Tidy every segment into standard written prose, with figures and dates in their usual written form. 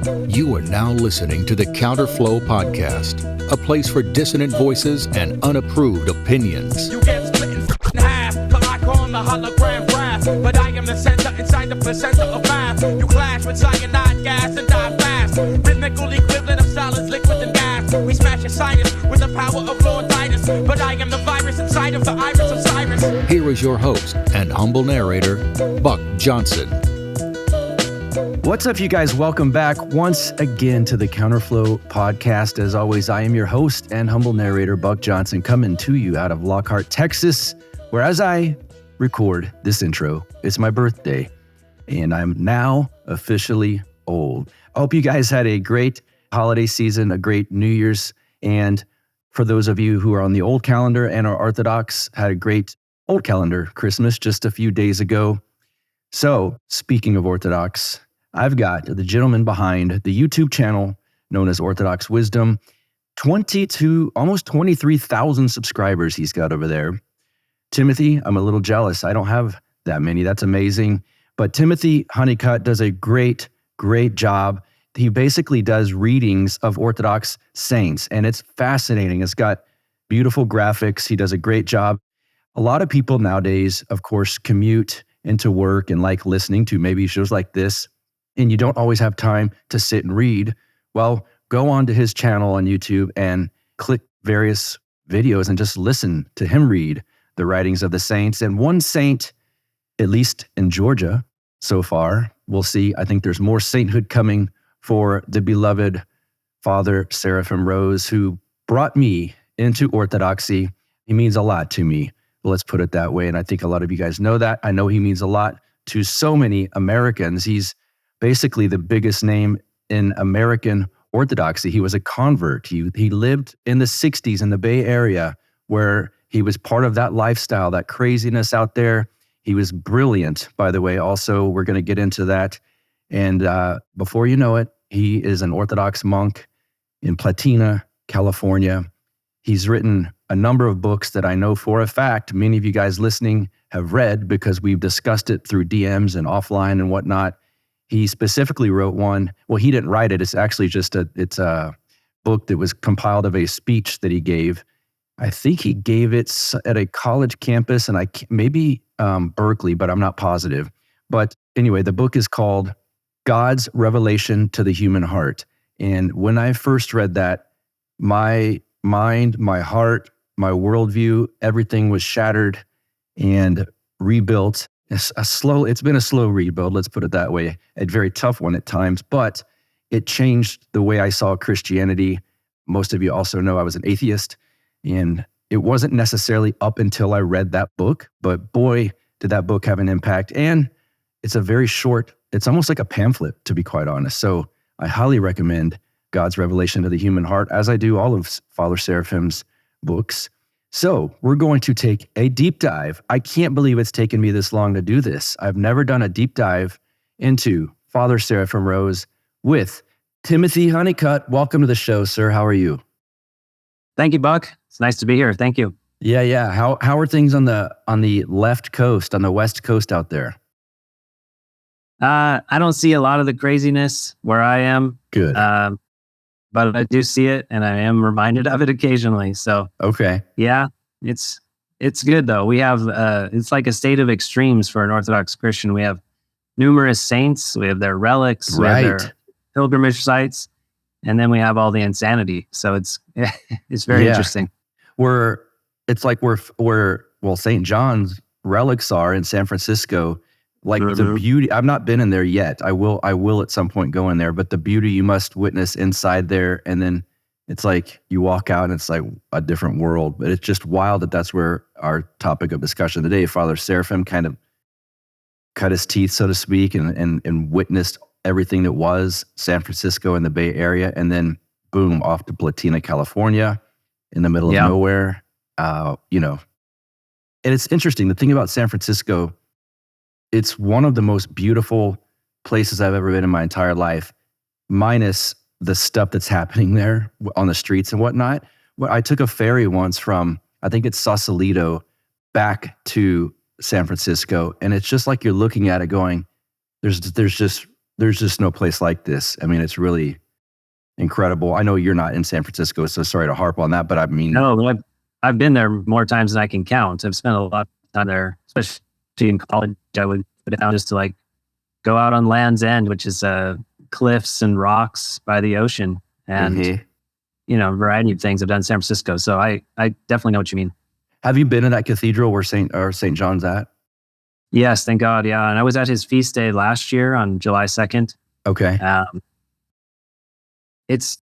You are now listening to the Counterflow Podcast, a place for dissonant voices and unapproved opinions. You get split in half, but I call the hologram graph. But I am the center inside the placenta of math. You clash with cyanide gas and die fast. Rhythmical equivalent of solids, liquid, and gas. We smash your sinus with the power of Lord Titus. But I am the virus inside of the iris of Cyrus. Here is your host and humble narrator, Buck Johnson. What's up, you guys? Welcome back once again to the Counterflow Podcast. As always, I am your host and humble narrator, Buck Johnson, coming to you out of Lockhart, Texas, where as I record this intro, it's my birthday, and I'm now officially old. I hope you guys had a great holiday season, a great New Year's, and for those of you who are on the old calendar and are Orthodox, had a great old calendar Christmas just a few days ago. So, speaking of Orthodox, I've got the gentleman behind the YouTube channel known as Orthodox Wisdom, almost 23,000 subscribers he's got over there. Timothy, I'm a little jealous. I don't have that many. That's amazing. But Timothy Honeycutt does a great job. He basically does readings of Orthodox saints, and it's fascinating. It's got beautiful graphics. He does a great job. A lot of people nowadays, of course, commute into work and like listening to maybe shows like this, and you don't always have time to sit and read. Well, go on to his channel on YouTube and click various videos and just listen to him read the writings of the saints. And one saint, at least in Georgia so far, we'll see, I think there's more sainthood coming for the beloved Father Seraphim Rose, who brought me into Orthodoxy. He means a lot to me. Let's put it that way. And I think a lot of you guys know that. I know he means a lot to so many Americans. He's basically the biggest name in American Orthodoxy. He was a convert. He lived in the 60s in the Bay Area, where he was part of that lifestyle, that craziness out there. He was brilliant, by the way. Also, we're going to get into that. And before you know it, he is an Orthodox monk in Platina, California. He's written a number of books that I know for a fact many of you guys listening have read because we've discussed it through DMs and offline and whatnot. He specifically wrote one. Well, he didn't write it. It's actually just it's a book that was compiled of a speech that he gave. I think he gave it at a college campus, and maybe Berkeley, but I'm not positive. But anyway, the book is called God's Revelation to the Human Heart. And when I first read that, my mind, my heart, my worldview, everything was shattered and rebuilt. It's been a slow rebuild, let's put it that way, a very tough one at times, but it changed the way I saw Christianity. Most of you also know I was an atheist, and it wasn't necessarily up until I read that book, but boy, did that book have an impact. And it's it's almost like a pamphlet, to be quite honest. So I highly recommend God's Revelation to the Human Heart, as I do all of Father Seraphim's books. So we're going to take a deep dive. I can't believe it's taken me this long to do this. I've never done a deep dive into Father Seraphim Rose with Timothy Honeycutt. Welcome to the show, sir. How are you? Thank you, Buck. It's nice to be here. Thank you. Yeah. How are things on the left coast, on the west coast out there? I don't see a lot of the craziness where I am. Good. But I do see it, and I am reminded of it occasionally. So, okay. Yeah, it's good though. We have it's like a state of extremes for an Orthodox Christian. We have numerous saints, we have their relics, we have their pilgrimage sites, and then we have all the insanity. So it's very interesting. It's like St. John's relics are in San Francisco. Like the beauty, I've not been in there yet. I will at some point go in there, but the beauty you must witness inside there. And then it's like you walk out and it's like a different world. But it's just wild that's where our topic of discussion today, Father Seraphim kind of cut his teeth, so to speak, and witnessed everything that was San Francisco and the Bay Area. And then boom, off to Platina, California, in the middle of nowhere. And it's interesting. The thing about San Francisco, it's one of the most beautiful places I've ever been in my entire life, minus the stuff that's happening there on the streets and whatnot. Well, I took a ferry once from, I think it's Sausalito, back to San Francisco, and it's just like you're looking at it going, there's just there's just no place like this. I mean, it's really incredible. I know you're not in San Francisco, so sorry to harp on that, but I mean, No, but I've been there more times than I can count. I've spent a lot of time there, especially in college. I would put it down just to like go out on Land's End, which is cliffs and rocks by the ocean, and a variety of things I've done in San Francisco. So I definitely know what you mean. Have you been in that cathedral where St. John's at? Yes, thank God. Yeah, and I was at his feast day last year on July 2nd. Okay. It's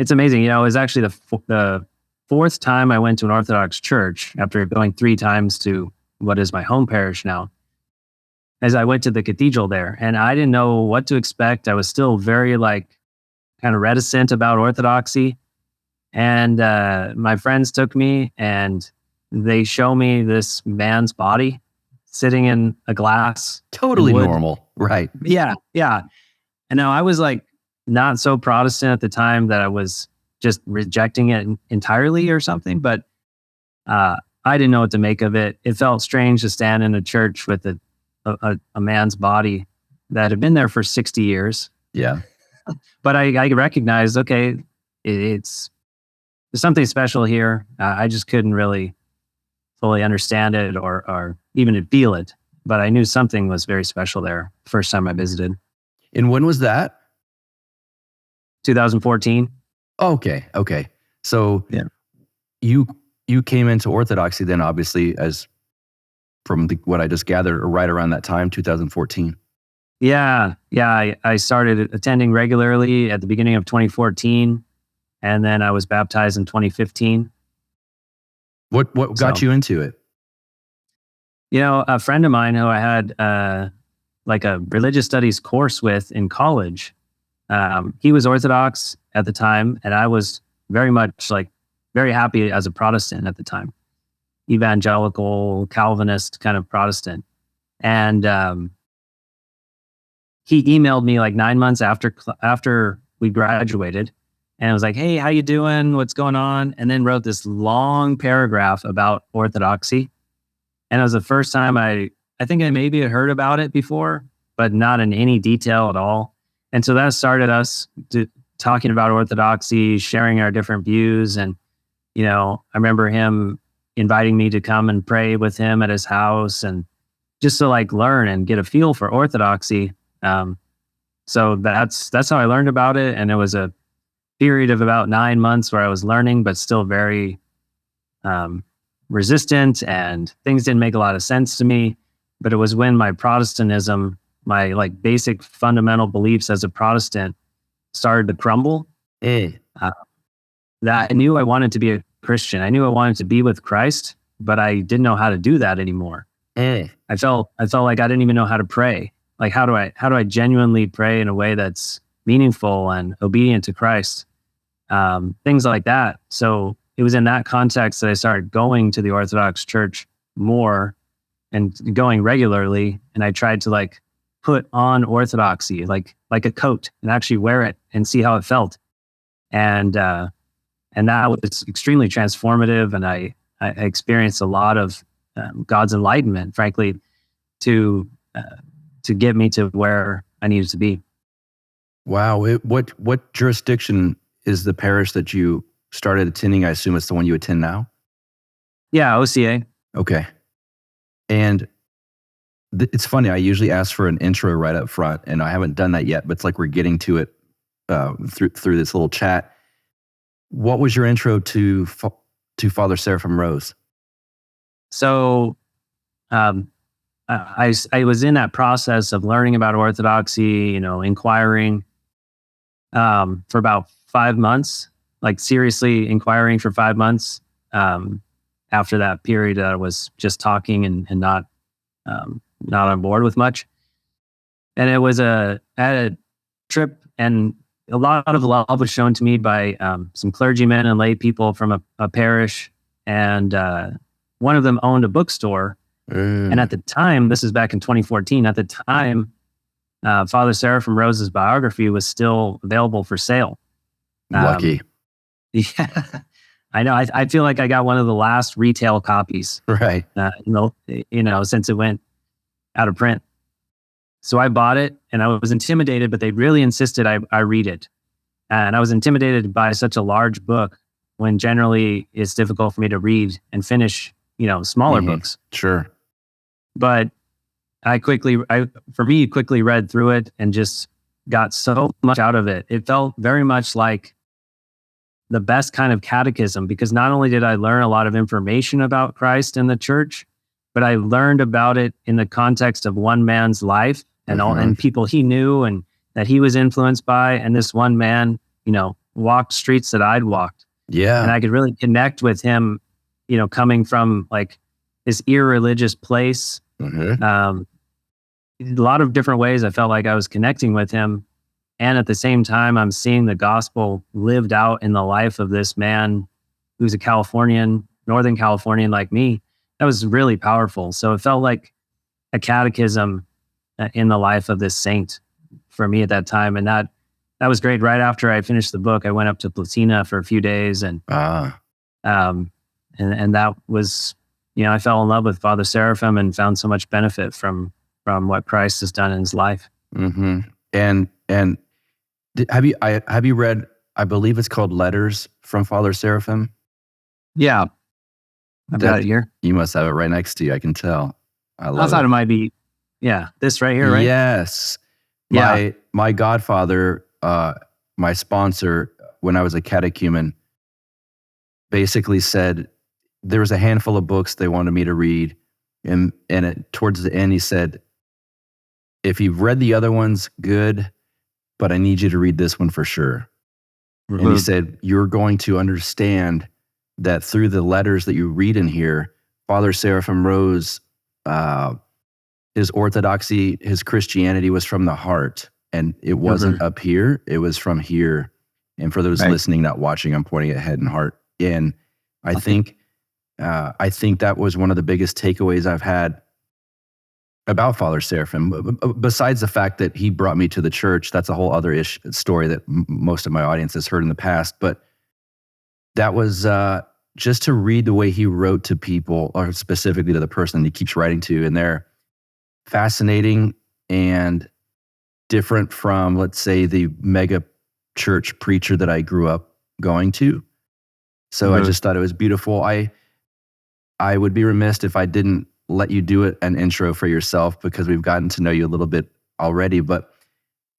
amazing. It was actually the fourth time I went to an Orthodox church after going 3 times to what is my home parish now. As I went to the cathedral there, and I didn't know what to expect. I was still very kind of reticent about Orthodoxy. And my friends took me and they show me this man's body sitting in a glass. Totally normal. Right. Yeah. Yeah. And now I was not so Protestant at the time that I was just rejecting it entirely or something, but I didn't know what to make of it. It felt strange to stand in a church with a man's body that had been there for 60 years. Yeah. But I recognized, okay, there's something special here. I just couldn't really fully understand it or even feel it. But I knew something was very special there first time I visited. And when was that? 2014. Okay. So yeah. You came into Orthodoxy then, obviously, as from what I just gathered, right around that time, 2014. Yeah. I started attending regularly at the beginning of 2014, and then I was baptized in 2015. What got you into it? A friend of mine who I had a religious studies course with in college, he was Orthodox at the time, and I was very much very happy as a Protestant at the time, evangelical, Calvinist kind of Protestant. And he emailed me 9 months after we graduated, and was like, "Hey, how you doing? What's going on?" And then wrote this long paragraph about Orthodoxy. And it was the first time I think I maybe had heard about it before, but not in any detail at all. And so that started us talking about Orthodoxy, sharing our different views. And, I remember him inviting me to come and pray with him at his house and just to learn and get a feel for Orthodoxy. So that's how I learned about it. And it was a period of about 9 months where I was learning, but still very resistant, and things didn't make a lot of sense to me. But it was when my Protestantism, my basic fundamental beliefs as a Protestant started to crumble, that I knew I wanted to be a Christian. I knew I wanted to be with Christ, but I didn't know how to do that anymore. I felt like I didn't even know how to pray. How do I genuinely pray in a way that's meaningful and obedient to Christ? Things like that. So it was in that context that I started going to the Orthodox Church more and going regularly. And I tried to put on Orthodoxy, like a coat, and actually wear it and see how it felt. And that was extremely transformative. And I experienced a lot of God's enlightenment, frankly, to get me to where I needed to be. Wow. What jurisdiction is the parish that you started attending? I assume it's the one you attend now? Yeah, OCA. Okay. And it's funny, I usually ask for an intro right up front, and I haven't done that yet, but it's we're getting to it through this little chat. What was your intro to Father Seraphim Rose? So I was in that process of learning about Orthodoxy, inquiring for about 5 months, seriously inquiring for 5 months. After that period, I was just talking and not on board with much. And it was at a trip, and a lot of love was shown to me by some clergymen and lay people from a parish. And one of them owned a bookstore. And at the time, this is back in 2014, at the time, Father Seraphim Rose's biography was still available for sale. Lucky. Yeah, I know. I feel like I got one of the last retail copies. Right. Since it went out of print. So I bought it, and I was intimidated, but they really insisted I read it. And I was intimidated by such a large book when generally it's difficult for me to read and finish, smaller books. Sure. But I quickly read through it and just got so much out of it. It felt very much like the best kind of catechism, because not only did I learn a lot of information about Christ and the church, but I learned about it in the context of one man's life and people he knew and that he was influenced by. And this one man, walked streets that I'd walked. Yeah. And I could really connect with him, coming from like this irreligious place. A lot of different ways I felt like I was connecting with him. And at the same time, I'm seeing the gospel lived out in the life of this man who's a Californian, Northern Californian like me. That was really powerful. So it felt like a catechism in the life of this saint for me at that time. And that was great. Right after I finished the book, I went up to Platina for a few days and that was, I fell in love with Father Seraphim and found so much benefit from what Christ has done in his life. Mm-hmm. And have you read, I believe it's called Letters from Father Seraphim? Yeah. I've got it here. You must have it right next to you. I can tell. I thought it might be, this right here, right? Yes. Yeah. My godfather, my sponsor, when I was a catechumen, basically said there was a handful of books they wanted me to read. And towards the end, he said, if you've read the other ones, good, but I need you to read this one for sure. Mm-hmm. And he said, you're going to understand that through the letters that you read in here, Father Seraphim Rose, his orthodoxy, his Christianity was from the heart. And it wasn't up here, it was from here. And for those listening, not watching, I'm pointing at head and heart. And I think that was one of the biggest takeaways I've had about Father Seraphim. Besides the fact that he brought me to the church, that's a whole other story that most of my audience has heard in the past. But that was just to read the way he wrote to people, or specifically to the person he keeps writing to, and they're fascinating and different from, let's say, the mega church preacher that I grew up going to. So I just thought it was beautiful. I would be remiss if I didn't let you do an intro for yourself, because we've gotten to know you a little bit already. But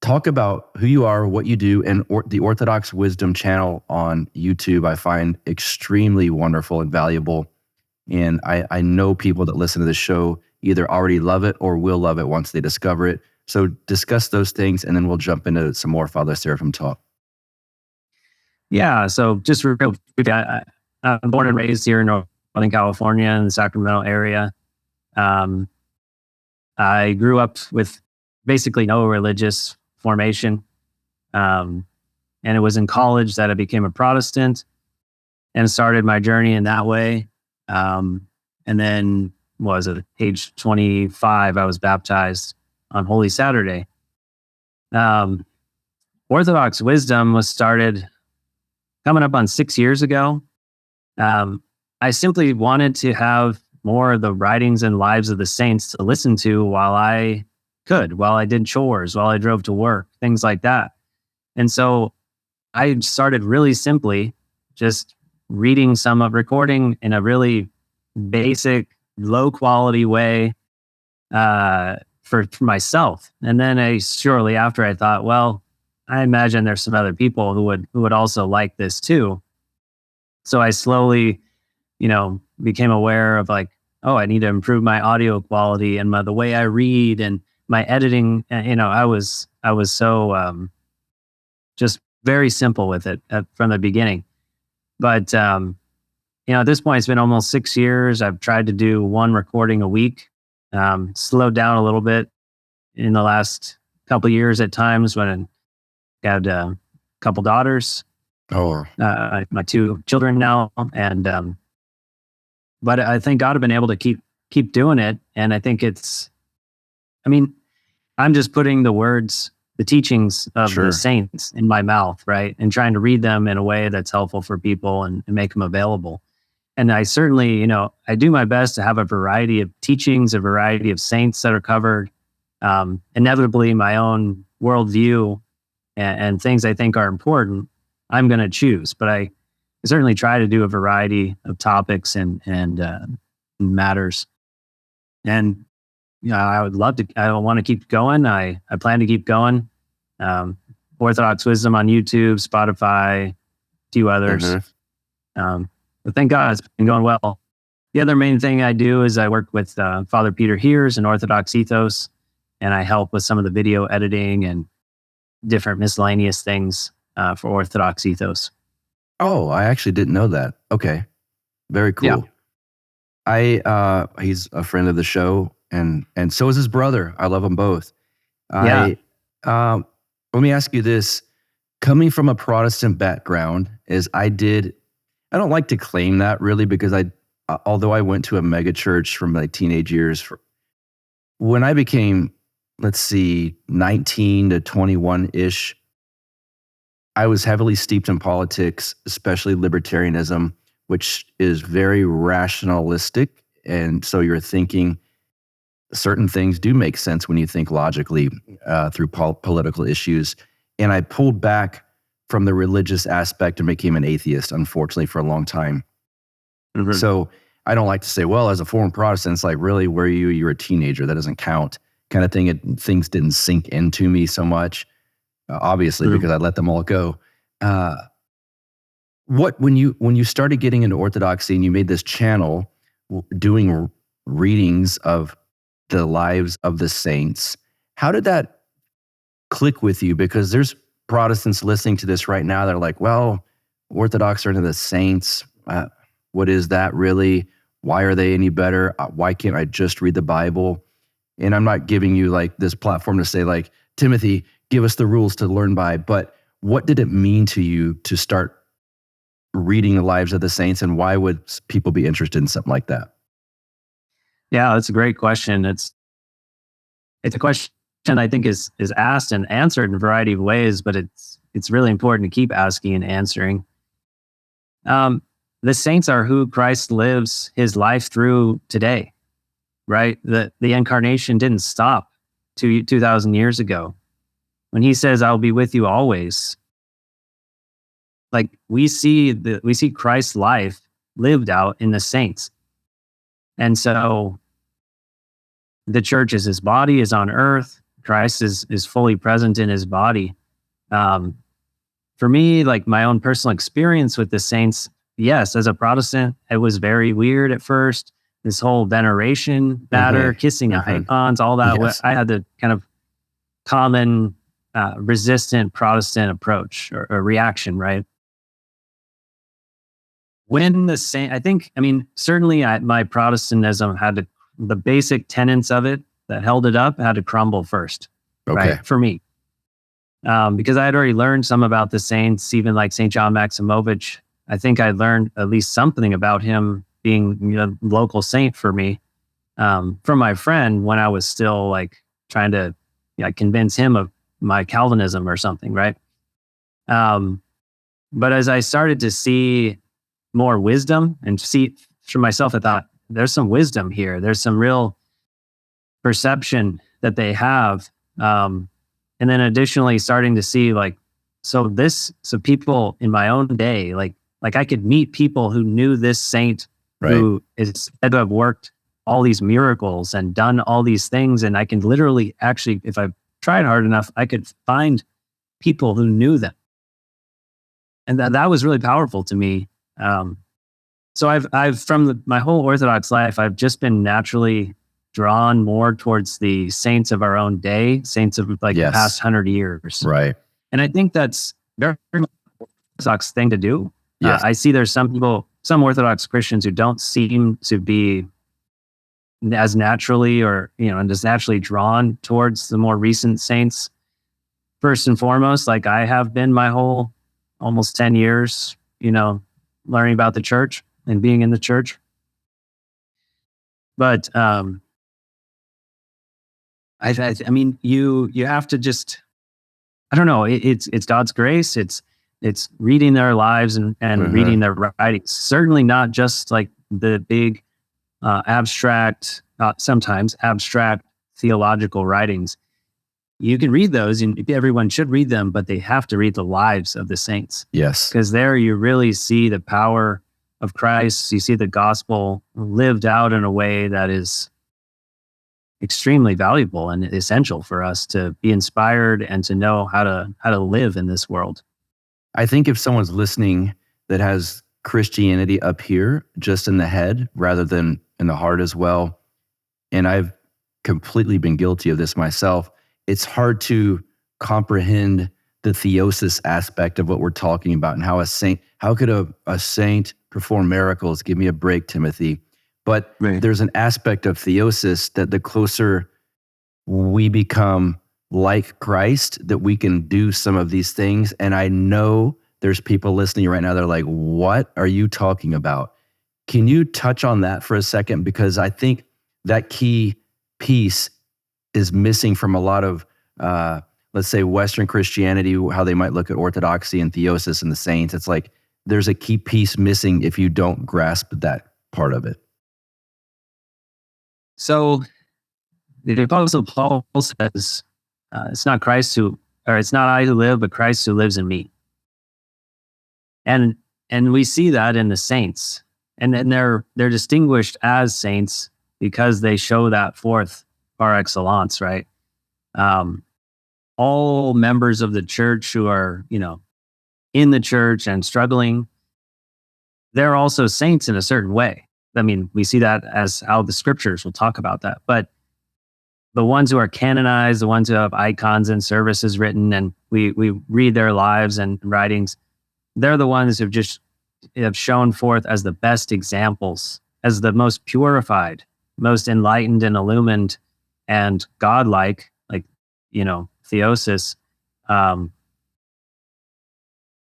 talk about who you are, what you do, and the Orthodox Wisdom channel on YouTube. I find extremely wonderful and valuable. And I know people that listen to this show either already love it or will love it once they discover it. So discuss those things, and then we'll jump into some more Father Seraphim talk. Yeah, so just real quick, I'm born and raised here in Northern California in the Sacramento area. I grew up with basically no religious formation. And it was in college that I became a Protestant and started my journey in that way. And then at age 25, I was baptized on Holy Saturday. Orthodox Wisdom was started coming up on 6 years ago. I simply wanted to have more of the writings and lives of the saints to listen to while I did chores, while I drove to work, things like that. And so I started really simply just recording in a really basic, low quality way for myself. And then shortly after, I thought, well, I imagine there's some other people who would also like this too. So I slowly, became aware of like, oh, I need to improve my audio quality and the way I read and my editing. I was so just very simple with it from the beginning. But at this point, it's been almost 6 years. I've tried to do one recording a week. Slowed down a little bit in the last couple of years at times when I had a couple daughters. My 2 children now, and but I thank God I've been able to keep doing it. And I think I'm just putting the teachings of the saints in my mouth, right? And trying to read them in a way that's helpful for people and make them available. And I certainly, I do my best to have a variety of teachings, a variety of saints that are covered. inevitably my own worldview and things I think are important, I'm going to choose. But I certainly try to do a variety of topics and matters. And I would love to. I want to keep going. I plan to keep going. Orthodox Wisdom on YouTube, Spotify, a few others. But thank God it's been going well. The other main thing I do is I work with Father Peter Heers and Orthodox Ethos, and I help with some of the video editing and different miscellaneous things for Orthodox Ethos. Oh, I actually didn't know that. Okay. Very cool. Yeah. He's a friend of the show, and so is his brother. I love them both. Let me ask you this. Coming from a Protestant background, I don't like to claim that really, because although I went to a mega church from my teenage years, when I became, 19 to 21-ish, I was heavily steeped in politics, especially libertarianism, which is very rationalistic. And so you're thinking certain things do make sense when you think logically through political issues. And I pulled back from the religious aspect and became an atheist, unfortunately, for a long time. Mm-hmm. So I don't like to say, well, as a former Protestant, it's like, really, were you? You're a teenager. That doesn't count, kind of thing. Things didn't sink into me so much, obviously, because I let them all go. When you started getting into Orthodoxy and you made this channel doing readings of the lives of the saints, how did that click with you? Because there's Protestants listening to this right now that are like, well, Orthodox are into the saints. What is that really? Why are they any better? Why can't I just read the Bible? And I'm not giving you like this platform to say like, Timothy, give us the rules to learn by. But what did it mean to you to start reading the lives of the saints, and why would people be interested in something like that? Yeah, that's a great question. It's a question I think is asked and answered in a variety of ways, but it's really important to keep asking and answering. The saints are who Christ lives his life through today, right? The incarnation didn't stop 2,000 years ago. When he says, I'll be with you always, like we see Christ's life lived out in the saints. And so the church is his body, is on earth. Christ is fully present in his body. For me, like my own personal experience with the saints, yes, as a Protestant, it was very weird at first. This whole veneration matter, kissing of icons, all that. Yes. I had the kind of common resistant Protestant approach or reaction, right? When the saint, certainly my Protestantism had the basic tenets of it that held it up had to crumble first, right? For me. Because I had already learned some about the saints, even like St. John Maximovich. I think I learned at least something about him being a local saint for me from my friend when I was still like trying to convince him of my Calvinism or something, right? But as I started to see more wisdom and see for myself, I thought there's some wisdom here. There's some real perception that they have. And then additionally starting to see so people in my own day, like I could meet people who knew this saint who is said to have worked all these miracles and done all these things. And I can literally actually, if I tried hard enough, I could find people who knew them. And that was really powerful to me. So I've from my whole Orthodox life, I've just been naturally drawn more towards the saints of our own day, saints of the past 100 years. Right. And I think that's very much an Orthodox thing to do. Yes. I see there's some Orthodox Christians who don't seem to be as naturally and as naturally drawn towards the more recent saints. First and foremost, like I have been my whole almost 10 years, learning about the church and being in the church. But you have to just, I don't know, it's God's grace. It's reading their lives and reading their writings. Certainly not just like the big abstract, sometimes abstract theological writings. You can read those, and everyone should read them, but they have to read the lives of the saints. Yes. Because there you really see the power of Christ. You see the gospel lived out in a way that is extremely valuable and essential for us to be inspired and to know how to live in this world. I think if someone's listening that has Christianity up here, just in the head rather than in the heart as well, and I've completely been guilty of this myself, it's hard to comprehend the theosis aspect of what we're talking about and how could a saint perform miracles? Give me a break, Timothy. But there's an aspect of theosis that the closer we become like Christ, that we can do some of these things. And I know there's people listening right now, they're like, what are you talking about? Can you touch on that for a second? Because I think that key piece is missing from a lot of, let's say, Western Christianity, how they might look at Orthodoxy and theosis and the saints. It's like there's a key piece missing if you don't grasp that part of it. So the Apostle Paul says, it's not I who live, but Christ who lives in me. And we see that in the saints. And they're distinguished as saints because they show that forth par excellence, right? All members of the church who are, in the church and struggling, they're also saints in a certain way. I mean, we see that as how the scriptures will talk about that. But the ones who are canonized, the ones who have icons and services written, and we read their lives and writings, they're the ones who have shown forth as the best examples, as the most purified, most enlightened and illumined and godlike, theosis,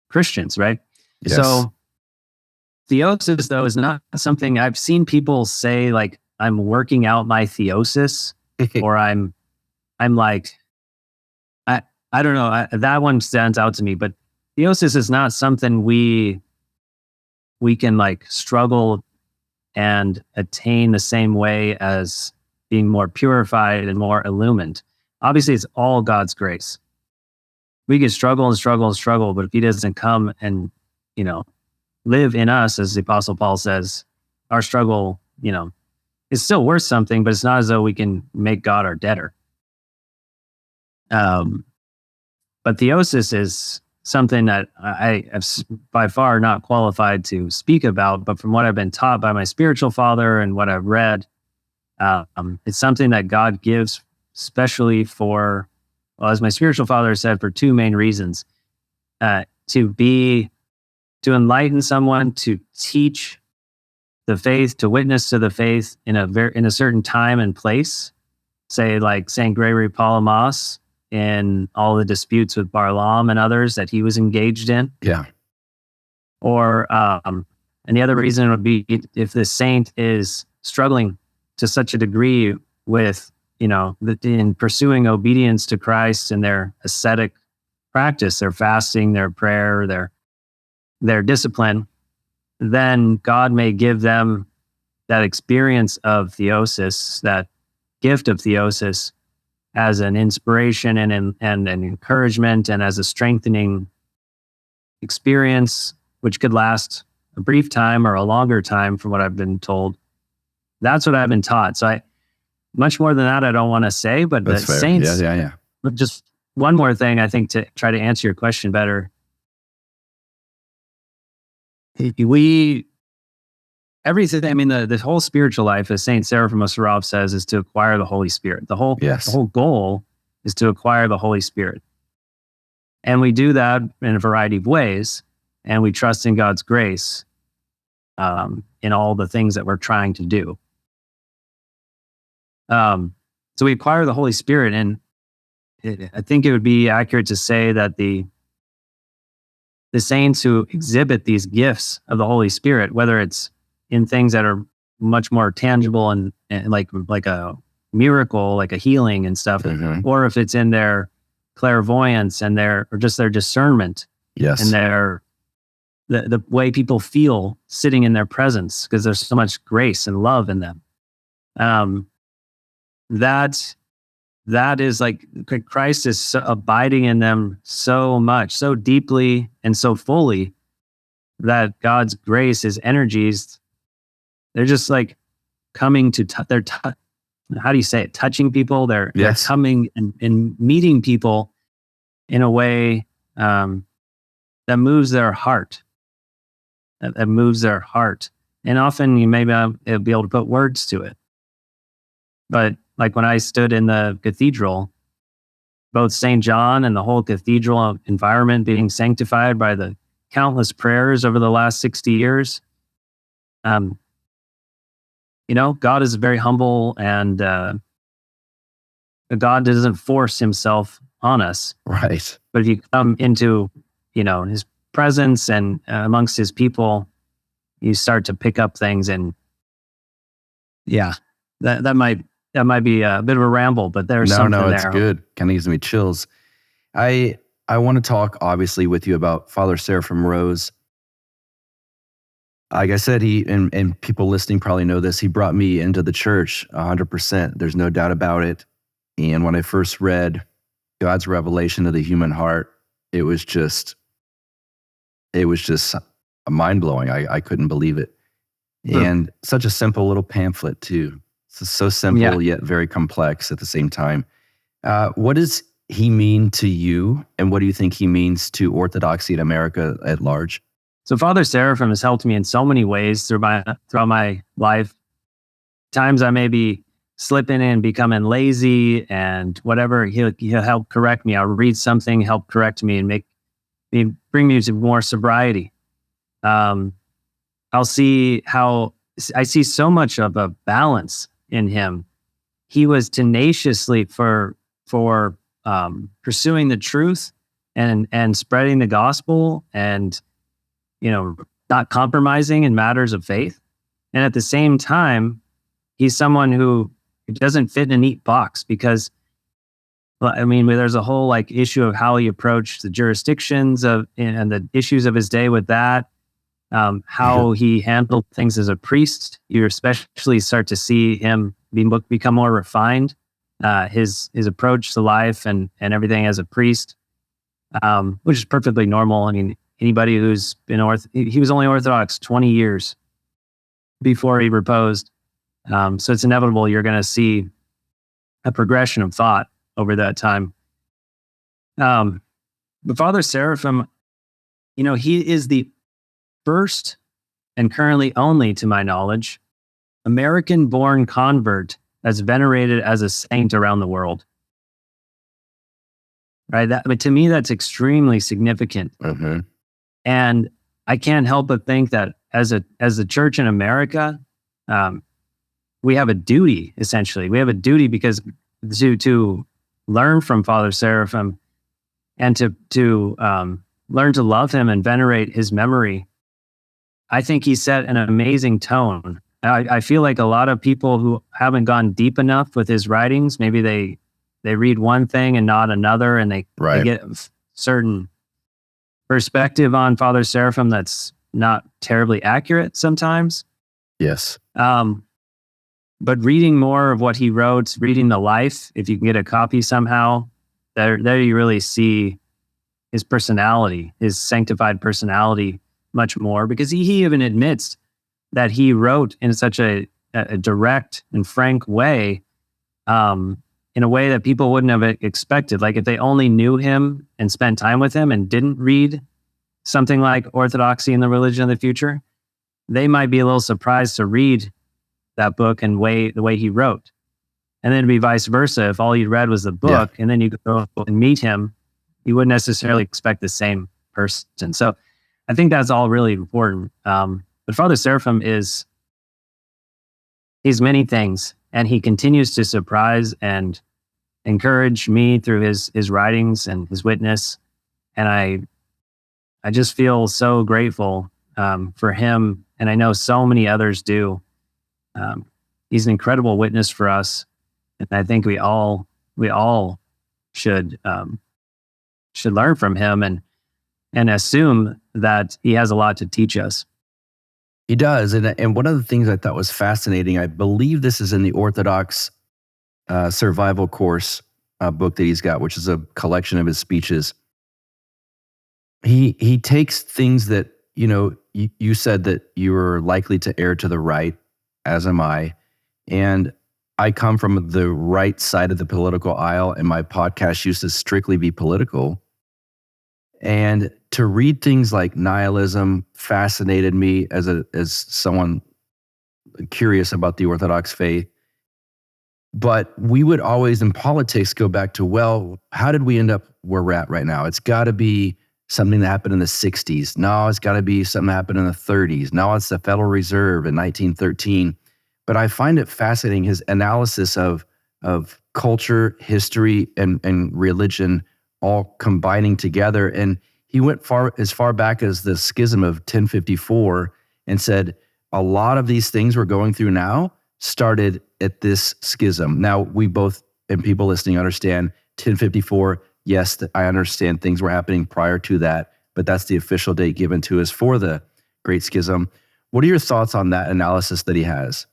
Christians, right? Yes. So theosis, though, is not something I've seen people say, like, I'm working out my theosis, or I'm like, I don't know, that one stands out to me, but theosis is not something we can like struggle and attain the same way as being more purified and more illumined. Obviously, it's all God's grace. We can struggle and struggle and struggle, but if he doesn't come and, live in us, as the Apostle Paul says, our struggle, is still worth something, but it's not as though we can make God our debtor. But theosis is something that I have by far not qualified to speak about, but from what I've been taught by my spiritual father and what I've read, it's something that God gives especially for, well, as my spiritual father said, for two main reasons. To enlighten someone, to teach the faith, to witness to the faith in a certain time and place, say like St. Gregory Palamas in all the disputes with Barlaam and others that he was engaged in. Yeah. Or, and the other reason would be if the saint is struggling to such a degree with, in pursuing obedience to Christ in their ascetic practice, their fasting, their prayer, their discipline, then God may give them that experience of theosis, that gift of theosis, as an inspiration and an encouragement and as a strengthening experience, which could last a brief time or a longer time from what I've been told. That's what I've been taught. So much more than that, I don't want to say, but that's the fair. saints, Yeah. But just one more thing, I think, to try to answer your question better. Everything, I mean, the whole spiritual life, as St. Seraphim Rose says, is to acquire the Holy Spirit. The whole goal is to acquire the Holy Spirit. And we do that in a variety of ways, and we trust in God's grace in all the things that we're trying to do. So we acquire the Holy Spirit, and I think it would be accurate to say that the saints who exhibit these gifts of the Holy Spirit, whether it's in things that are much more tangible and like a miracle, like a healing and stuff, or if it's in their clairvoyance and their discernment, yes, and the way people feel sitting in their presence, because there's so much grace and love in them. That that is like Christ is so abiding in them so much, so deeply and so fully, that God's grace, his energies, they're just like coming to, how do you say it? Touching people. They're coming and meeting people in a way that moves their heart. That moves their heart. And often you may be able to put words to it. But like when I stood in the cathedral, both St. John and the whole cathedral environment being sanctified by the countless prayers over the last 60 years, God is very humble, and God doesn't force himself on us. Right. But if you come into, his presence and amongst his people, you start to pick up things. And that might be a bit of a ramble, but there's something there. No, it's good. Kind of gives me chills. I want to talk obviously with you about Father Seraphim Rose. Like I said, he and people listening probably know this. He brought me into the church 100%. There's no doubt about it. And when I first read God's revelation of the human heart, it was just mind blowing. I couldn't believe it. And such a simple little pamphlet too. It's so simple yet very complex at the same time. What does he mean to you, and what do you think he means to Orthodoxy in America at large? So Father Seraphim has helped me in so many ways throughout my life. Times I may be slipping in, becoming lazy, and whatever, he'll help correct me. I'll read something, help correct me, and bring me to more sobriety. I see so much of a balance in him. He was tenaciously for pursuing the truth and spreading the gospel, and not compromising in matters of faith. And at the same time, he's someone who doesn't fit in a neat box, because there's a whole issue of how he approached the jurisdictions and the issues of his day with that. How he handled things as a priest. You especially start to see him become more refined, his approach to life and everything as a priest, which is perfectly normal. Anybody who's been he was only Orthodox 20 years before he reposed. So it's inevitable you're going to see a progression of thought over that time. But Father Seraphim, he is the first and currently only, to my knowledge, American-born convert that's venerated as a saint around the world. Right? But to me, that's extremely significant. Mm-hmm. And I can't help but think that as a church in America, we have a duty, essentially. We have a duty because to learn from Father Seraphim and to learn to love him and venerate his memory. I think he set an amazing tone. I feel like a lot of people who haven't gone deep enough with his writings, maybe they read one thing and not another, and they get a certain perspective on Father Seraphim that's not terribly accurate sometimes. Yes. But reading more of what he wrote, reading the life, if you can get a copy somehow, there you really see his personality, his sanctified personality much more, because he even admits that he wrote in such a direct and frank way, in a way that people wouldn't have expected. Like if they only knew him and spent time with him and didn't read something like Orthodoxy and the Religion of the Future, they might be a little surprised to read that book and the way he wrote. And then it'd be vice versa. If all you read was the book and then you go and meet him, you wouldn't necessarily expect the same person. So I think that's all really important. But Father Seraphim he's many things, and he continues to surprise and encourage me through his writings and his witness. And I just feel so grateful for him, and I know so many others do. He's an incredible witness for us, and I think we all should learn from him and assume that he has a lot to teach us. He does. And one of the things I thought was fascinating, I believe this is in the Orthodox survival course book that he's got, which is a collection of his speeches. He takes things that, you said that you were likely to err to the right, as am I. And I come from the right side of the political aisle, and my podcast used to strictly be political. And to read things like nihilism fascinated me as someone curious about the Orthodox faith. But we would always in politics go back to, well, how did we end up where we're at right now? It's got to be something that happened in the 60s. No, it's got to be something that happened in the 30s. Now it's the Federal Reserve in 1913. But I find it fascinating, his analysis of culture, history, and religion all combining together. And he went as far back as the schism of 1054 and said, a lot of these things we're going through now started at this schism. Now, we both, and people listening, understand 1054, yes, I understand things were happening prior to that, but that's the official date given to us for the Great Schism. What are your thoughts on that analysis that he has?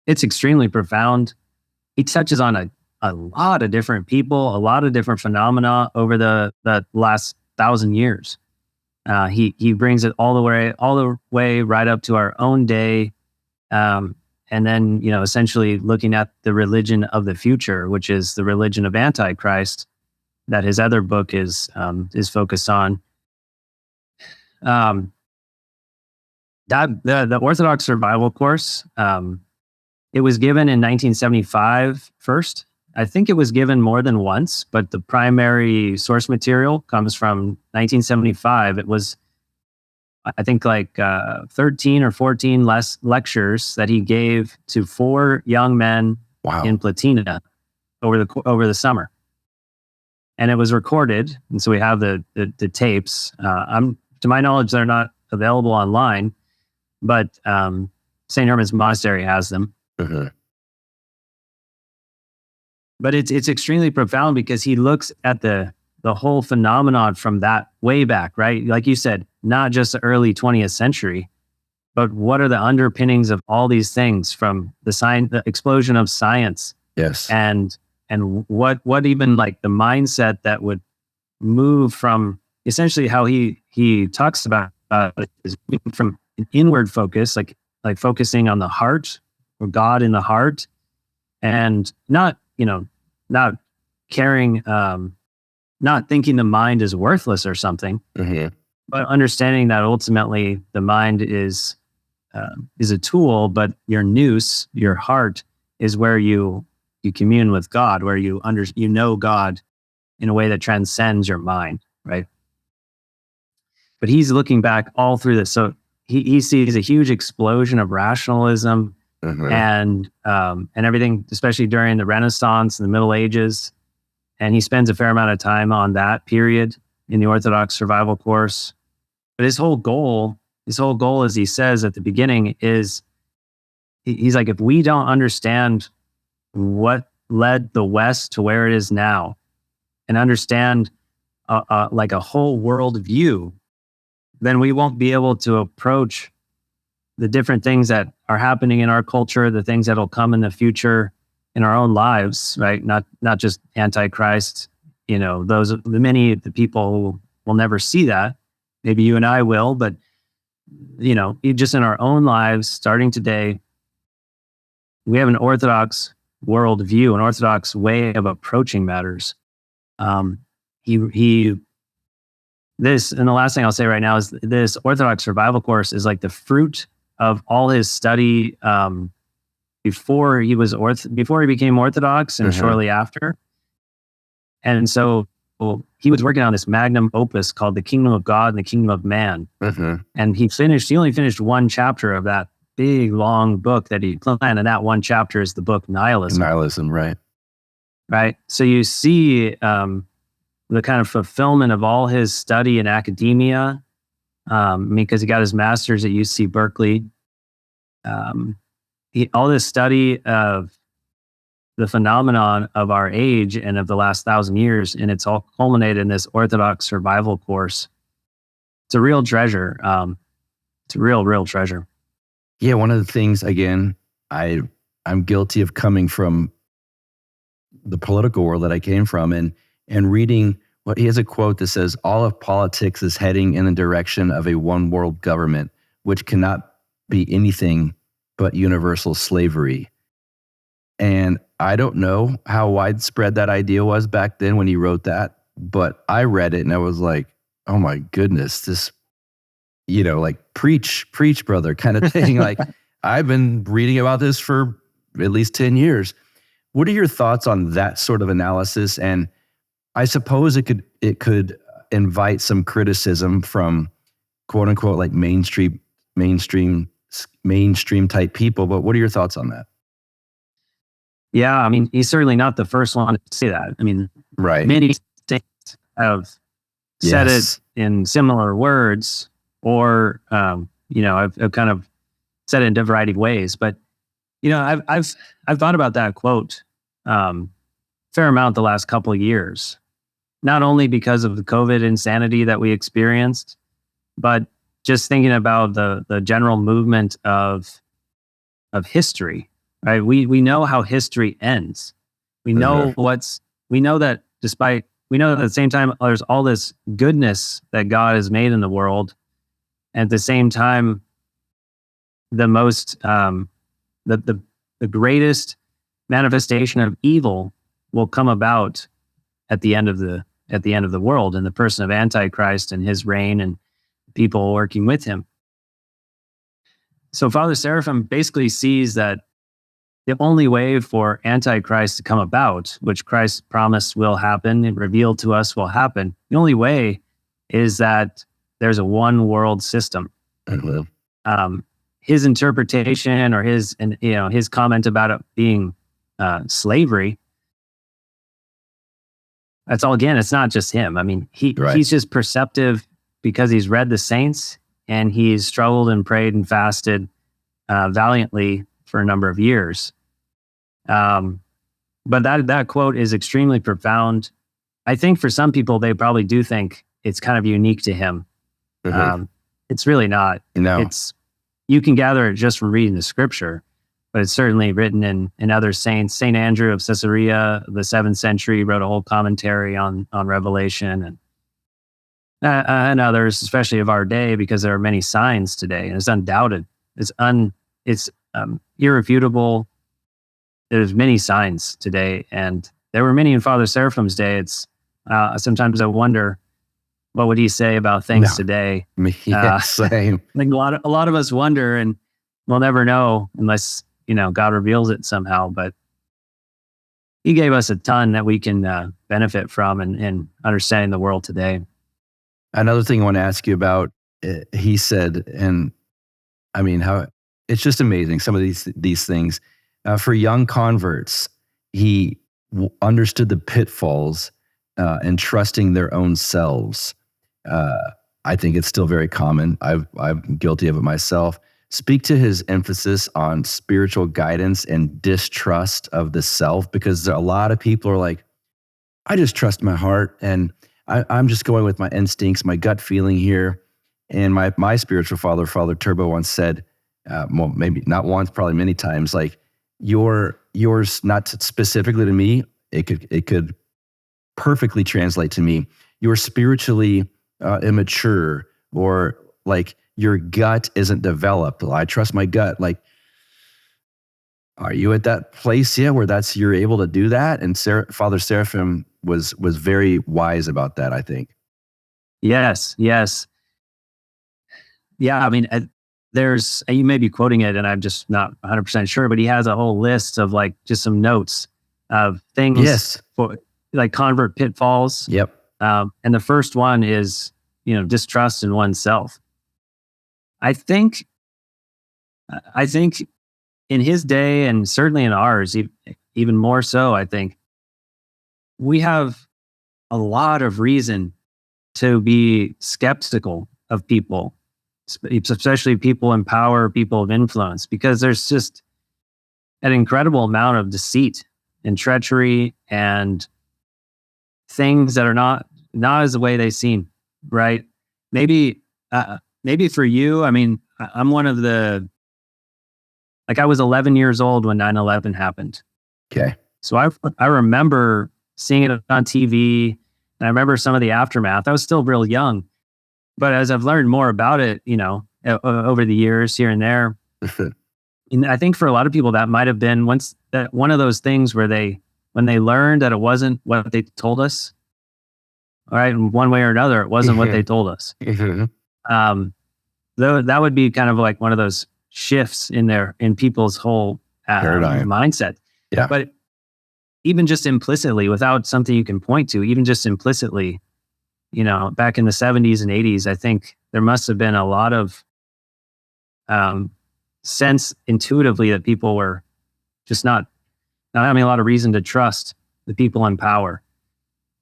It's extremely profound. He touches on a lot of different people, a lot of different phenomena over the last 1,000 years. He brings it all the way right up to our own day. And then, essentially looking at the religion of the future, which is the religion of Antichrist, that his other book is focused on. The Orthodox Survival Course, it was given in 1975 first. I think it was given more than once, but the primary source material comes from 1975. It was, I think, 13 or 14 less lectures that he gave to 4 young men in Platina over the summer, and it was recorded. And so we have the tapes. To my knowledge, they're not available online, but St. Herman's Monastery has them. Uh-huh. But it's extremely profound because he looks at the whole phenomenon from that way back, right? Like you said, not just the early 20th century, but what are the underpinnings of all these things from the explosion of science? Yes. And what even like the mindset that would move from essentially how he talks about is from an inward focus, like focusing on the heart or God in the heart, and not caring, not thinking the mind is worthless or something, mm-hmm. but understanding that ultimately the mind is a tool, but your nous, your heart, is where you commune with God, where you know God in a way that transcends your mind, right? But he's looking back all through this, so he sees a huge explosion of rationalism. Mm-hmm. And everything, especially during the Renaissance and the Middle Ages. And he spends a fair amount of time on that period in the Orthodox Survival Course. But his whole goal, as he says at the beginning, is he's like, if we don't understand what led the West to where it is now, and understand like a whole world view, then we won't be able to approach the different things that are happening in our culture, the things that'll come in the future in our own lives, right? Not just Antichrist, many of the people who will never see that. Maybe you and I will, but just in our own lives, starting today, we have an Orthodox worldview, an Orthodox way of approaching matters. This, and the last thing I'll say right now is this Orthodox Survival Course is like the fruit of all his study before he became Orthodox and shortly after. And so he was working on this magnum opus called The Kingdom of God and the Kingdom of Man. Mm-hmm. And he only finished one chapter of that big, long book that he planned. And that one chapter is the book Nihilism. Nihilism, right. Right. So you see the kind of fulfillment of all his study in academia, because he got his master's at UC Berkeley. All this study of the phenomenon of our age and of the last 1,000 years, and it's all culminated in this Orthodox Survival Course. It's a real treasure. It's a real treasure. Yeah, one of the things, again, I'm guilty of coming from the political world that I came from, and reading what he has a quote that says, "All of politics is heading in the direction of a one world government, which cannot be anything but universal slavery." And I don't know how widespread that idea was back then when he wrote that, but I read it and I was like, oh my goodness, this, like preach, brother, kind of thing. Like, I've been reading about this for at least 10 years. What are your thoughts on that sort of analysis? And I suppose it could invite some criticism from quote unquote like mainstream type people. But what are your thoughts on that? Yeah, I mean, he's certainly not the first one to say that. I mean, right. Many saints have said it in similar words, or I've kind of said it in a variety of ways. But I've thought about that quote fair amount the last couple of years, not only because of the COVID insanity that we experienced, but just thinking about the general movement of history. Right? We know how history ends. We know we know that at the same time there's all this goodness that God has made in the world, and at the same time, the most the greatest manifestation of evil will come about at the end of the world, in the person of Antichrist and his reign and people working with him. So Father Seraphim basically sees that the only way for Antichrist to come about, which Christ promised will happen and revealed to us will happen, the only way is that there's a one world system. His interpretation or his comment about it being slavery, that's all, again, it's not just him. I mean, he's just perceptive because he's read the saints and he's struggled and prayed and fasted valiantly for a number of years. But that quote is extremely profound. I think for some people, they probably do think it's kind of unique to him. It's really not. No. You can gather it just from reading the scripture, but it's certainly written in other saints. St. Andrew of Caesarea, the 7th century, wrote a whole commentary on Revelation, and others, especially of our day, because there are many signs today, and it's undoubted. It's irrefutable. There's many signs today, and there were many in Father Seraphim's day. It's sometimes I wonder, what would he say about things today? Same. I think a lot of us wonder, and we'll never know unless God reveals it somehow. But he gave us a ton that we can benefit from in understanding the world today. Another thing I want to ask you about, he said, and I mean, how it's just amazing, some of these things. For young converts, he understood the pitfalls and trusting their own selves. I think it's still very common. I'm guilty of it myself. Speak to his emphasis on spiritual guidance and distrust of the self, because a lot of people are like, I just trust my heart and I'm just going with my instincts, my gut feeling here. And my spiritual father, Father Turbo, once said, well, maybe not once, probably many times, like, yours, not specifically to me, it could perfectly translate to me. You're spiritually immature, or like your gut isn't developed. I trust my gut. Like, are you at that place yet where you're able to do that? And Father Seraphim was very wise about that, I think. Yes. Yeah, I mean, you may be quoting it and I'm just not 100% sure, but he has a whole list of like just some notes of things for like convert pitfalls. Yep. And the first one is, distrust in oneself. I think in his day, and certainly in ours, even more so, I think we have a lot of reason to be skeptical of people, especially people in power, people of influence, because there's just an incredible amount of deceit and treachery and things that are not as the way they seem, right? Maybe for you, I mean, I'm one of I was 11 years old when 9/11 happened. Okay. So I remember seeing it on TV, and I remember some of the aftermath. I was still real young, but as I've learned more about it, over the years here and there, and I think for a lot of people that might have been one of those things where when they learned that it wasn't what they told us, all right, in one way or another, it wasn't what they told us. Though that would be kind of like one of those shifts in people's whole paradigm mindset. Yeah. But even just implicitly, without something you can point to, even just implicitly, back in the 70s and 80s, I think there must have been a lot of sense intuitively that people were just not having a lot of reason to trust the people in power.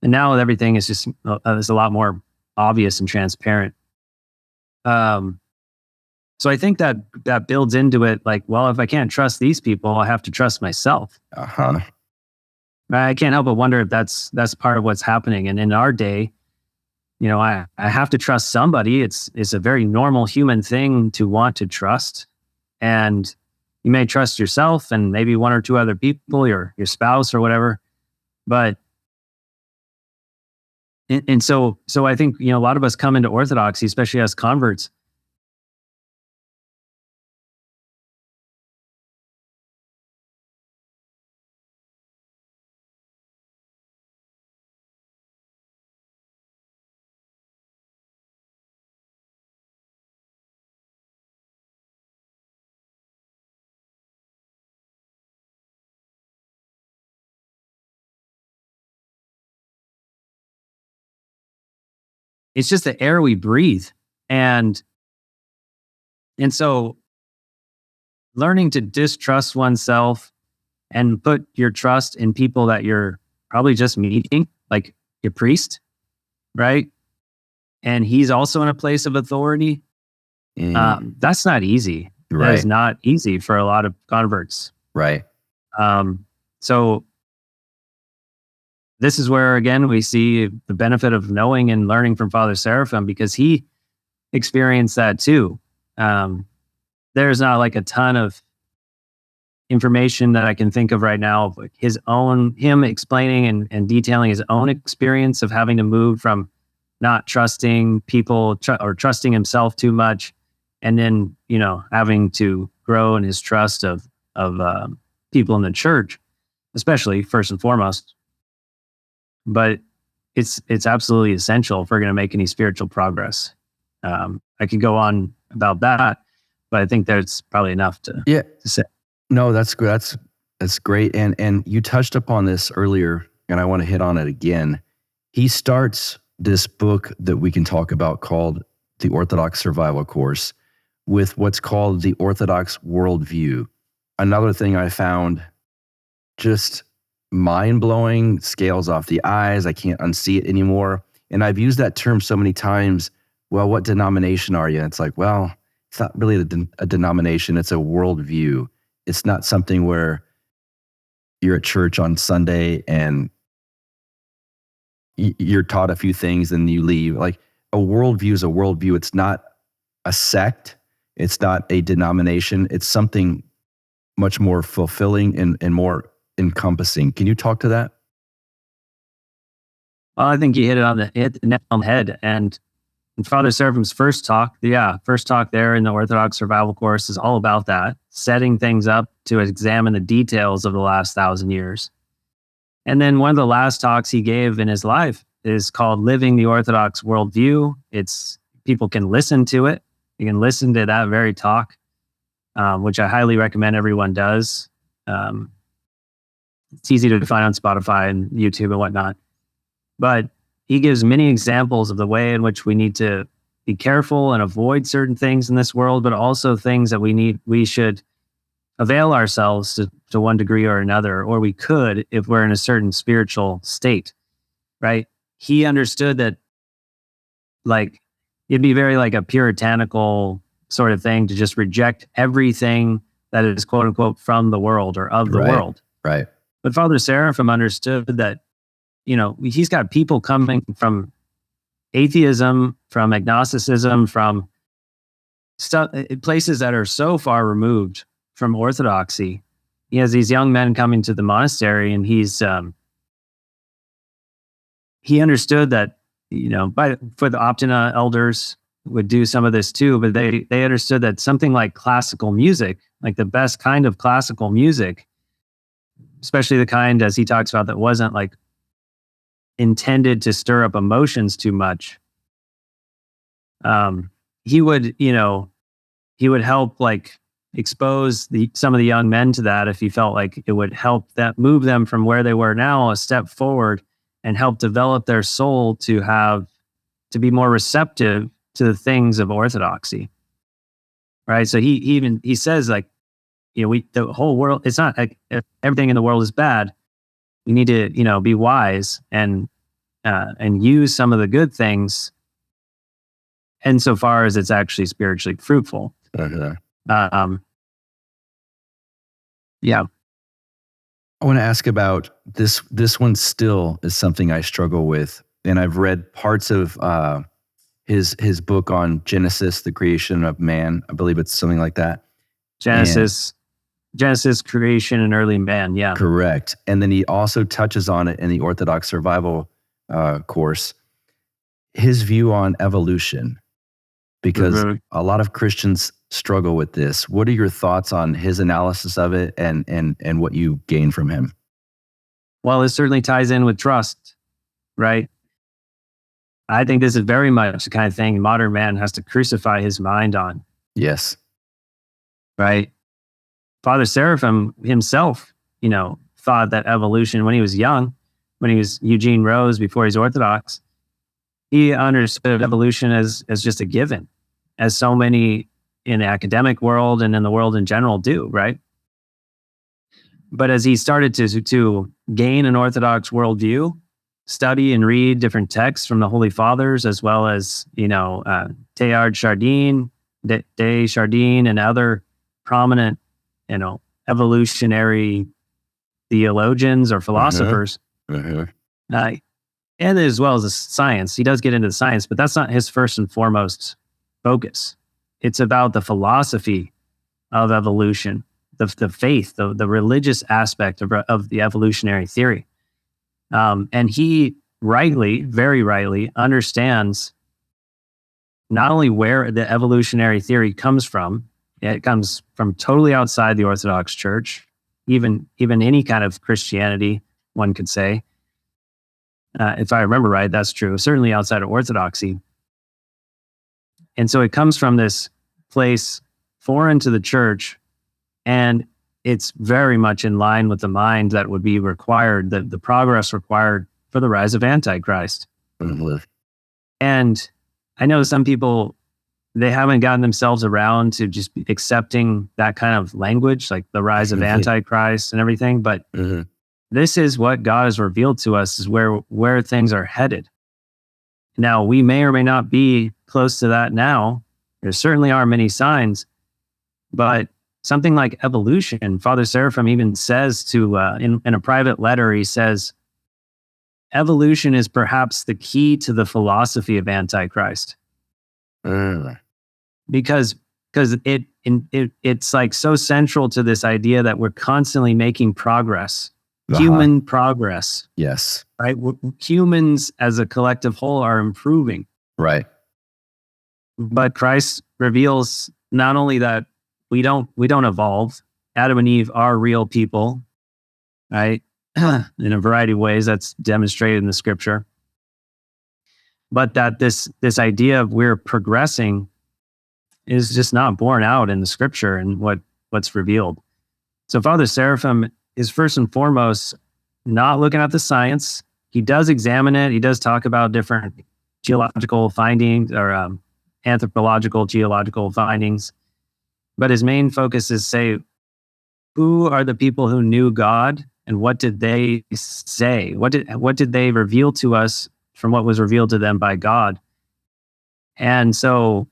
And now everything is just is a lot more obvious and transparent. So I think that builds into it, like, well, if I can't trust these people, I have to trust myself. I can't help but wonder if that's part of what's happening. And in our day, I have to trust somebody. It's a very normal human thing to want to trust. And you may trust yourself and maybe one or two other people, your spouse or whatever. But and so I think, a lot of us come into Orthodoxy, especially as converts. It's just the air we breathe. And so learning to distrust oneself and put your trust in people that you're probably just meeting, like your priest, right? And he's also in a place of authority. That's not easy. Right. That is not easy for a lot of converts. Right. So this is where, again, we see the benefit of knowing and learning from Father Seraphim, because he experienced that too. There's not like a ton of information that I can think of right now of like him explaining and detailing his own experience of having to move from not trusting people or trusting himself too much, and then having to grow in his trust of people in the church, especially first and foremost. But it's absolutely essential if we're going to make any spiritual progress. I could go on about that, but I think that's probably enough to say. No, that's good. That's great. And you touched upon this earlier, and I want to hit on it again. He starts this book that we can talk about called The Orthodox Survival Course with what's called the Orthodox worldview. Another thing I found just mind-blowing, scales off the eyes. I can't unsee it anymore. And I've used that term so many times. Well, what denomination are you? And it's like, well, it's not really a denomination. It's a worldview. It's not something where you're at church on Sunday and you're taught a few things and you leave. Like, a worldview is a worldview. It's not a sect. It's not a denomination. It's something much more fulfilling and more encompassing. Can you talk to that? Well, I think you hit the nail on the head. And in Father Seraphim's first talk there in the Orthodox Survival Course is all about that, setting things up to examine the details of the last 1,000 years. And then one of the last talks he gave in his life is called Living the Orthodox Worldview. People can listen to it. You can listen to that very talk, which I highly recommend everyone does. It's easy to find on Spotify and YouTube and whatnot. But he gives many examples of the way in which we need to be careful and avoid certain things in this world, but also things that we should avail ourselves to one degree or another, or we could if we're in a certain spiritual state, right? He understood that, like, it'd be very like a puritanical sort of thing to just reject everything that is quote unquote from the world or of the world. Right. But Father Seraphim understood that, he's got people coming from atheism, from agnosticism, from places that are so far removed from Orthodoxy, he has these young men coming to the monastery, and he understood that, for the Optina elders would do some of this too, but they understood that something like classical music, like the best kind of classical music, especially the kind, as he talks about, that wasn't like intended to stir up emotions too much. He would help like expose some of the young men to that, if he felt like it would help that move them from where they were now a step forward and help develop their soul to be more receptive to the things of orthodoxy. Right. So he says, like, the whole world, it's not like everything in the world is bad. We need to, be wise and use some of the good things insofar as it's actually spiritually fruitful. Okay. Yeah. I want to ask about this. This one still is something I struggle with, and I've read parts of his book on Genesis, the creation of man. I believe it's something like that. Genesis, creation, and early man. Yeah, correct. And then he also touches on it in the Orthodox Survival course. His view on evolution, because a lot of Christians struggle with this. What are your thoughts on his analysis of it and what you gain from him? Well, it certainly ties in with trust, right? I think this is very much the kind of thing modern man has to crucify his mind on. Yes. Right? Father Seraphim himself, thought that evolution, when he was young, when he was Eugene Rose, before he's Orthodox, he understood evolution as just a given, as so many in the academic world and in the world in general do, right? But as he started to gain an Orthodox worldview, study and read different texts from the Holy Fathers, as well as, Teilhard Chardin, de Chardin, and other prominent, evolutionary theologians or philosophers, and as well as the science. He does get into the science, but that's not his first and foremost focus. It's about the philosophy of evolution, the faith, the religious aspect of the evolutionary theory. And he very rightly understands not only where the evolutionary theory comes from. It comes from totally outside the Orthodox Church, even any kind of Christianity, one could say. If I remember right, that's true. Certainly outside of Orthodoxy. And so it comes from this place foreign to the Church, and it's very much in line with the mind that would be required, the progress required for the rise of Antichrist. Mm-hmm. And I know some people, they haven't gotten themselves around to just accepting that kind of language, like the rise of Antichrist and everything. But this is what God has revealed to us, is where things are headed. Now, we may or may not be close to that now. There certainly are many signs, but something like evolution, Father Seraphim even says in a private letter, he says, evolution is perhaps the key to the philosophy of Antichrist. Because it's like so central to this idea that we're constantly making progress, human progress. Yes. Right? Humans as a collective whole are improving. Right. But Christ reveals not only that we don't evolve. Adam and Eve are real people, right? In a variety of ways that's demonstrated in the scripture. But that this idea of we're progressing is just not borne out in the scripture and what's revealed. So Father Seraphim is first and foremost not looking at the science. He does examine it. He does talk about different geological findings or anthropological, geological findings. But his main focus is, say, who are the people who knew God and what did they say? What did they reveal to us from what was revealed to them by God? And so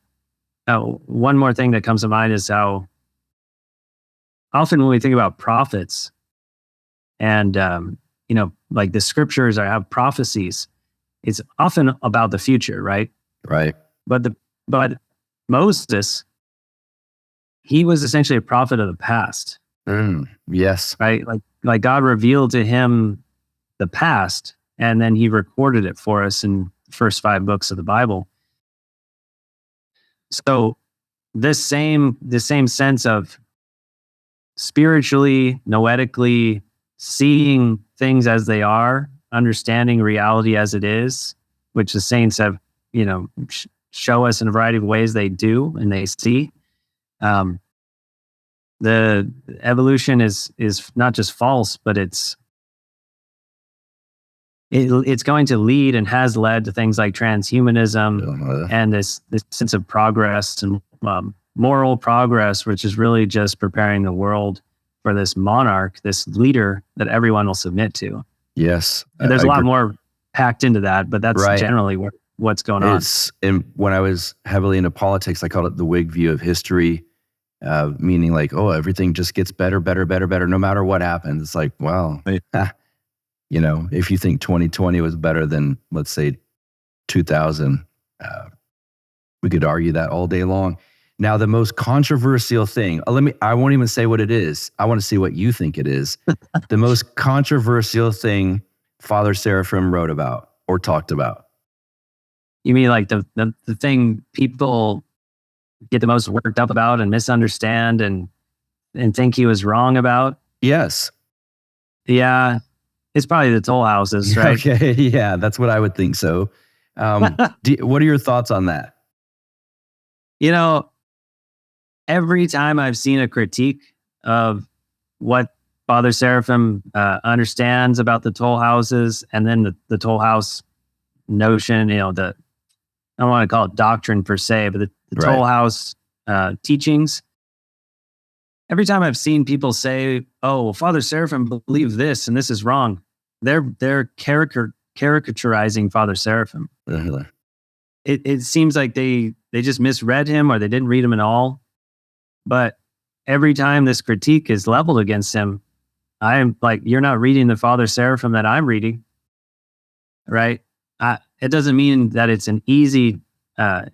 one more thing that comes to mind is how often when we think about prophets and, like the scriptures have prophecies, it's often about the future, right? Right. But Moses, he was essentially a prophet of the past. Yes. right? Like God revealed to him the past, and then he recorded it for us in the first 5 books of the Bible. So the same sense of spiritually, noetically seeing things as they are, understanding reality as it is, which the saints have, show us in a variety of ways they do and they see. The evolution is not just false, but it's going to lead and has led to things like transhumanism and this sense of progress and moral progress, which is really just preparing the world for this monarch, this leader that everyone will submit to. Yes. And there's a lot more packed into that, but that's generally what's going on. And when I was heavily into politics, I called it the Whig view of history, meaning like, oh, everything just gets better, no matter what happens. It's like, well, if you think 2020 was better than, let's say, 2000, we could argue that all day long. Now, the most controversial thing, I won't even say what it is. I want to see what you think it is. The most controversial thing Father Seraphim wrote about or talked about. You mean like the thing people get the most worked up about and misunderstand and think he was wrong about? Yes. Yeah. It's probably the toll houses, right? Okay. Yeah, that's what I would think so. What are your thoughts on that? Every time I've seen a critique of what Father Seraphim understands about the toll houses, and then the toll house notion, I don't want to call it doctrine per se, but the toll house teachings. Every time I've seen people say, "Oh, well, Father Seraphim believed this and this is wrong," they're caricaturizing Father Seraphim. Uh-huh. It seems like they just misread him or they didn't read him at all. But every time this critique is leveled against him, I'm like, you're not reading the Father Seraphim that I'm reading, right? It doesn't mean that it's an easy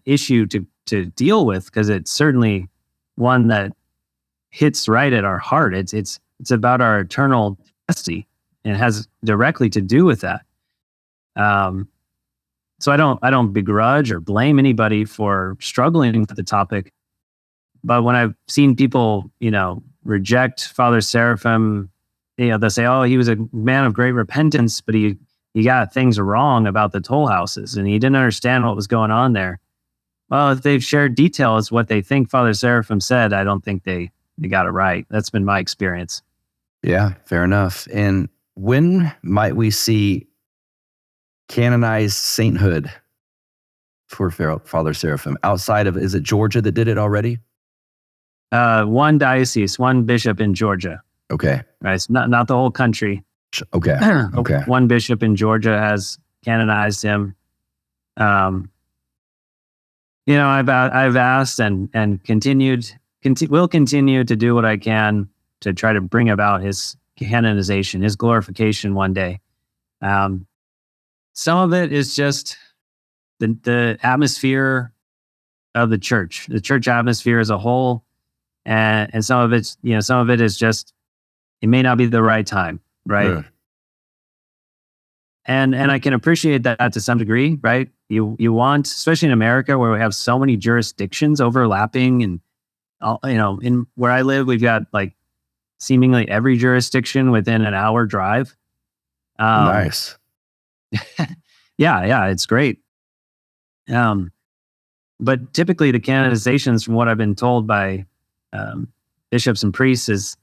issue to deal with, because it's certainly one that hits right at our heart. It's about our eternal destiny, and it has directly to do with that. So I don't begrudge or blame anybody for struggling with the topic. But when I've seen people, reject Father Seraphim, they'll say, "Oh, he was a man of great repentance, but he got things wrong about the toll houses, and he didn't understand what was going on there." Well, if they've shared details what they think Father Seraphim said, I don't think they got it right. That's been my experience. Yeah, fair enough. And when might we see canonized sainthood for Father Seraphim outside of, is it Georgia that did it already? One diocese, one bishop in Georgia. Okay. Right. It's not the whole country. Okay. Okay. One bishop in Georgia has canonized him. I've asked and will continue to do what I can to try to bring about his canonization, his glorification one day. Some of it is just the atmosphere of the church atmosphere as a whole. And some of it is just, it may not be the right time, right? Yeah. And I can appreciate that to some degree, right? You want, especially in America where we have so many jurisdictions overlapping, and in where I live, we've got like seemingly every jurisdiction within an hour drive. Nice. Yeah, it's great. But typically the canonizations, from what I've been told by bishops and priests, is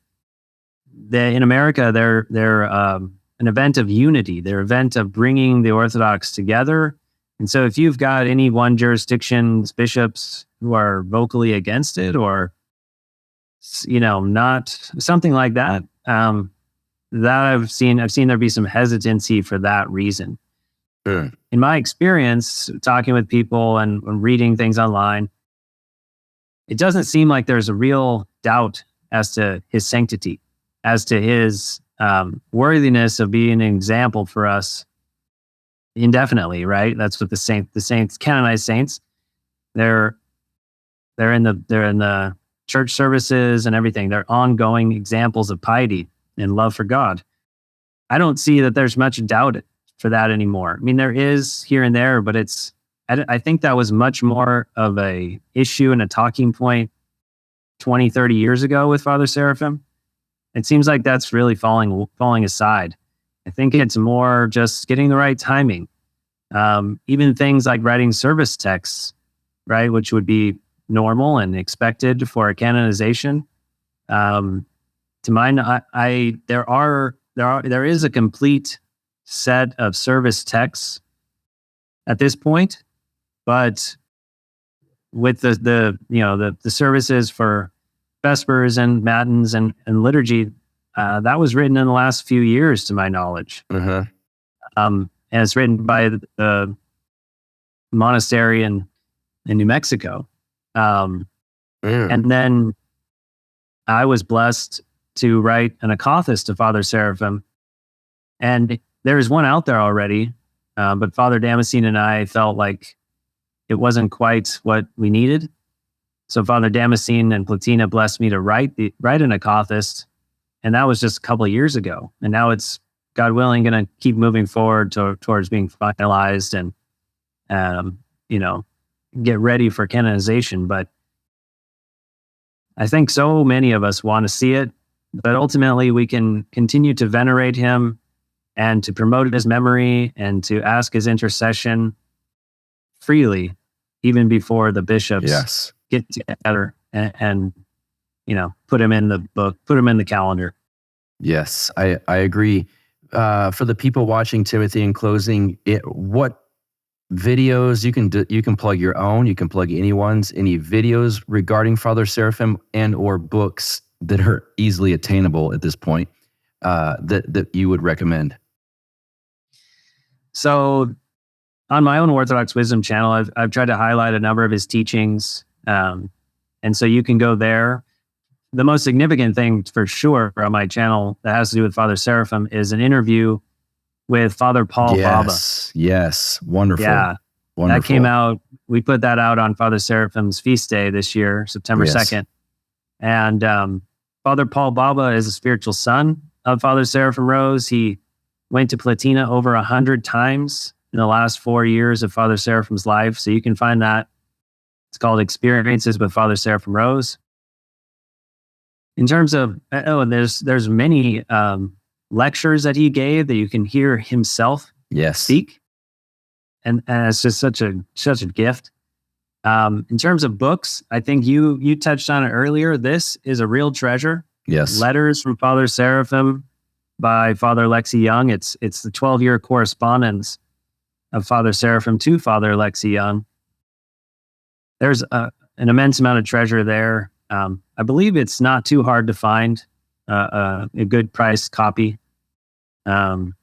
that in America they're an event of unity. They're an event of bringing the Orthodox together. And so if you've got any one jurisdiction's bishops who are vocally against it, or not something like that, that I've seen there be some hesitancy for that reason. Sure. In my experience, talking with people and reading things online, it doesn't seem like there's a real doubt as to his sanctity, as to his worthiness of being an example for us indefinitely, right? That's what the saints, canonized saints, they're in the church services and everything. They're ongoing examples of piety and love for God. I don't see that there's much doubt for that anymore. I mean, there is here and there, but I think that was much more of a issue and a talking point 20, 30 years ago with Father Seraphim. It seems like that's really falling aside. I think it's more just getting the right timing. Even things like writing service texts, right, which would be normal and expected for a canonization. To mine, there is a complete set of service texts at this point, but with the services for Vespers and Matins and liturgy, that was written in the last few years, to my knowledge. And it's written by the monastery in New Mexico. And then I was blessed to write an Akathis to Father Seraphim. And there is one out there already, but Father Damascene and I felt like it wasn't quite what we needed. So Father Damascene and Platina blessed me to write an Akathis, and that was just a couple of years ago. And now it's, God willing, going to keep moving forward towards being finalized and, get ready for canonization. But I think so many of us want to see it, but ultimately we can continue to venerate him and to promote his memory and to ask his intercession freely, even before the bishops get together and put him in the book, put him in the calendar. Yes, I agree. For the people watching, Timothy, in closing, what videos you can plug your own, you can plug anyone's, any videos regarding Father Seraphim and or books that are easily attainable at this point that you would recommend? So on my own Orthodox Wisdom channel, I've tried to highlight a number of his teachings. And so you can go there. The most significant thing for sure on my channel that has to do with Father Seraphim is an interview with Father Paul Baba. Yes. Wonderful. Yeah. Wonderful. That came out. We put that out on Father Seraphim's feast day this year, September 2nd. And Father Paul Baba is a spiritual son of Father Seraphim Rose. He went to Platina over 100 times in the last 4 years of Father Seraphim's life. So you can find that. It's called Experiences with Father Seraphim Rose. In terms of, there's many lectures that he gave that you can hear himself speak. And it's just such a gift. In terms of books, I think you touched on it earlier. This is a real treasure. Yes. Letters from Father Seraphim by Father Lexi Young. It's the 12-year correspondence of Father Seraphim to Father Lexi Young. There's an immense amount of treasure there. I believe it's not too hard to find a good priced copy. You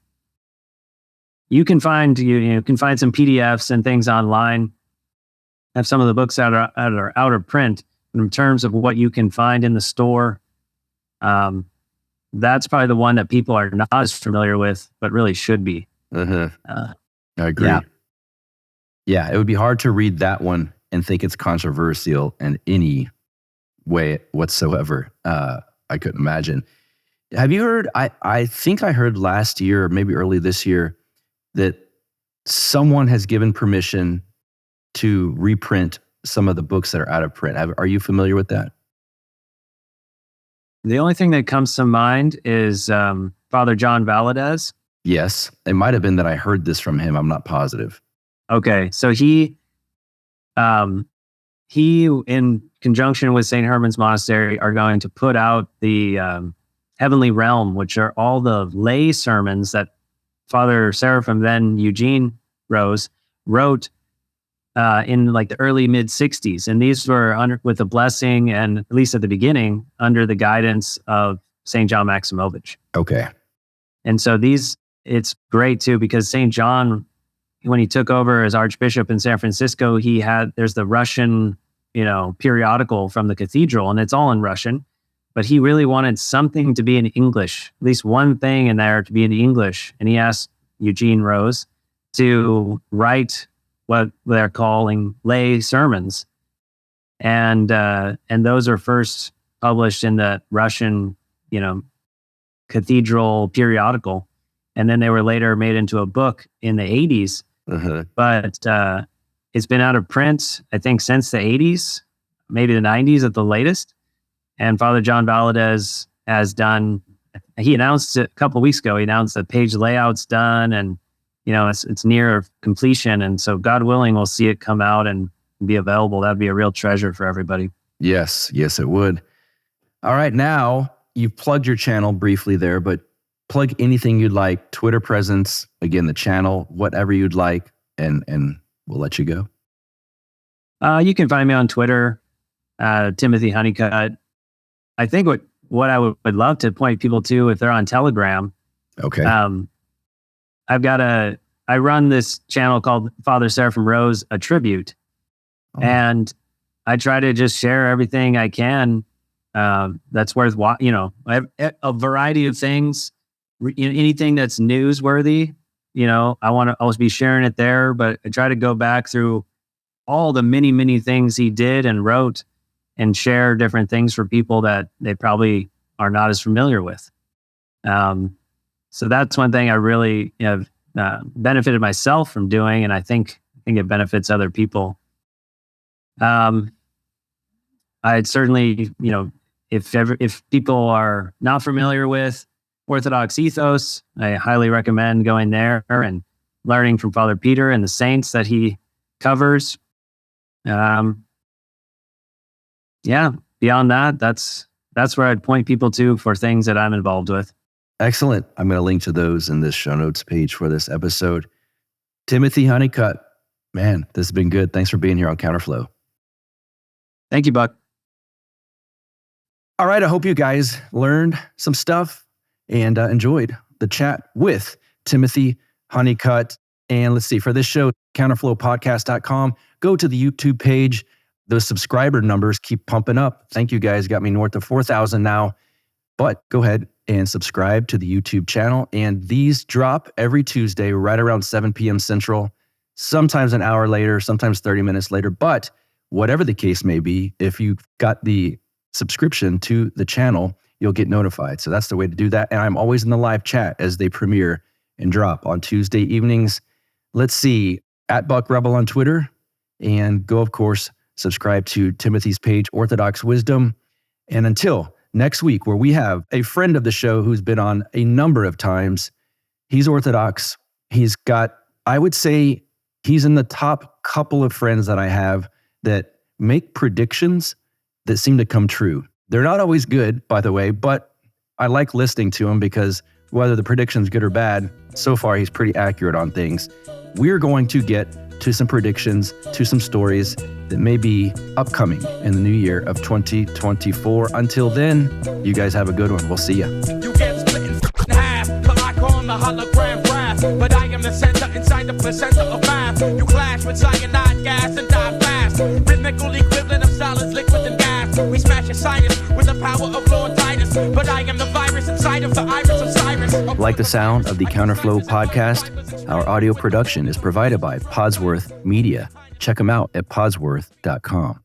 can find some PDFs and things online. Have some of the books that are out of print. In terms of what you can find in the store, that's probably the one that people are not as familiar with, but really should be. I agree. Yeah, it would be hard to read that one and think it's controversial in any way whatsoever. I couldn't imagine. Have you heard, I think I heard last year, or maybe early this year, that someone has given permission to reprint some of the books that are out of print. Are you familiar with that? The only thing that comes to mind is Father John Valadez. Yes, it might have been that I heard this from him. I'm not positive. Okay, so he in conjunction with St. Herman's Monastery are going to put out the Heavenly Realm, which are all the lay sermons that Father Seraphim, then Eugene Rose, wrote in like the early mid 60s. And these were with the blessing, and at least at the beginning, under the guidance of St. John Maximovich. Okay. And so it's great too, because St. John, when he took over as Archbishop in San Francisco, there's the Russian, periodical from the cathedral, and it's all in Russian. But he really wanted something to be in English, at least one thing in there to be in English. And he asked Eugene Rose to write what they're calling lay sermons. and those are first published in the Russian, cathedral periodical, and then they were later made into a book in the 80s. But it's been out of print, I think, since the 80s, maybe the 90s at the latest. And Father John Valadez has done. He announced it a couple of weeks ago. He announced the page layout's done, and it's near completion. And so, God willing, we'll see it come out and be available. That'd be a real treasure for everybody. Yes, it would. All right, now you've plugged your channel briefly there, but plug anything you'd like. Twitter presence, again, the channel, whatever you'd like, and we'll let you go. You can find me on Twitter, Timothy Honeycutt. I think what I would love to point people to, if they're on Telegram. Okay. I run this channel called Father Seraphim Rose, a tribute. Oh. And I try to just share everything I can that's worth, I have a variety of things, anything that's newsworthy, I want to always be sharing it there, but I try to go back through all the many, many things he did and wrote and share different things for people that they probably are not as familiar with. So that's one thing I really have benefited myself from doing, and I think it benefits other people. I'd certainly, if people are not familiar with Orthodox ethos, I highly recommend going there and learning from Father Peter and the saints that he covers. Beyond that, that's where I'd point people to for things that I'm involved with. Excellent. I'm going to link to those in this show notes page for this episode. Timothy Honeycutt, man, this has been good. Thanks for being here on Counterflow. Thank you, Buck. All right. I hope you guys learned some stuff and enjoyed the chat with Timothy Honeycutt. And let's see, for this show, counterflowpodcast.com, go to the YouTube page. Those subscriber numbers keep pumping up. Thank you guys. Got me north of 4,000 now. But go ahead and subscribe to the YouTube channel. And these drop every Tuesday right around 7 p.m. Central, sometimes an hour later, sometimes 30 minutes later. But whatever the case may be, if you got the subscription to the channel, you'll get notified. So that's the way to do that. And I'm always in the live chat as they premiere and drop on Tuesday evenings. Let's see, at Buck Rebel on Twitter. And go, of course, subscribe to Timothy's page, Orthodox Wisdom. And until next week, where we have a friend of the show who's been on a number of times. He's Orthodox. He's got, I would say, he's in the top couple of friends that I have that make predictions that seem to come true. They're not always good, by the way, but I like listening to him because whether the prediction's good or bad, so far he's pretty accurate on things. We're going to get to some predictions, to some stories that may be upcoming in the new year of 2024. Until then, you guys have a good one. We'll see ya. You get split in half, like on the hologram graph. But I am the center inside the placenta of math. You clash with cyanide gas and die fast. Rhythmical equivalent of solids, liquid and gas. We smash your sinus with the power of Lord Titus. But I am the virus inside of the iris of Cyrus. Like the sound of the Counterflow podcast? Our audio production is provided by Podsworth Media. Check them out at podsworth.com.